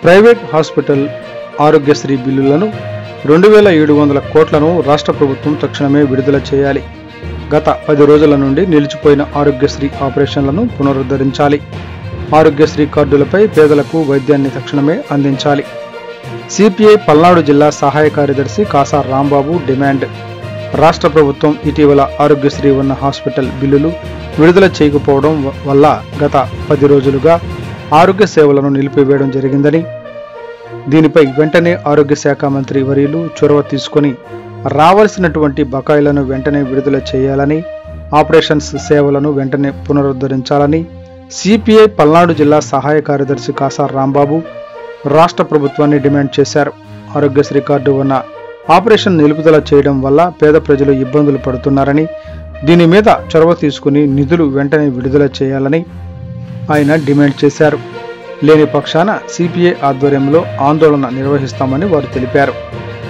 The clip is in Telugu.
ప్రైవేట్ హాస్పిటల్ ఆరోగ్యశ్రీ బిల్లులను 2700 కోట్లను రాష్ట్ర ప్రభుత్వం తక్షణమే విడుదల చేయాలి. గత 10 రోజుల నుండి నిలిచిపోయిన ఆరోగ్యశ్రీ ఆపరేషన్లను పునరుద్ధరించాలి. ఆరోగ్యశ్రీ కార్డులపై పేదలకు వైద్యాన్ని తక్షణమే అందించాలి. సిపిఐ పల్నాడు జిల్లా సహాయ కార్యదర్శి కాసా రాంబాబు డిమాండ్. రాష్ట్ర ప్రభుత్వం ఇటీవల ఆరోగ్యశ్రీ ఉన్న హాస్పిటల్ బిల్లులు విడుదల చేయకపోవడం వల్ల గత 10 రోజులుగా ఆరోగ్య సేవలను నిలిపివేయడం జరిగిందని, దీనిపై వెంటనే ఆరోగ్య శాఖ మంత్రి వర్యులు చొరవ తీసుకుని రావాల్సినటువంటి బకాయిలను వెంటనే విడుదల చేయాలని, ఆపరేషన్స్ సేవలను వెంటనే పునరుద్ధరించాలని సిపిఐ పల్నాడు జిల్లా సహాయ కార్యదర్శి కాసా రాంబాబు రాష్ట్ర ప్రభుత్వాన్ని డిమాండ్ చేశారు. ఆరోగ్యశ్రీ కార్డు ఉన్న ఆపరేషన్ నిలుపుదల చేయడం వల్ల పేద ప్రజలు ఇబ్బందులు పడుతున్నారని, దీని మీద చొరవ తీసుకుని నిధులు వెంటనే విడుదల చేయాలని ఆయన డిమాండ్ చేశారు. లేని పక్షాన సిపిఐ ఆధ్వర్యంలో ఆందోళన నిర్వహిస్తామని వారు తెలిపారు.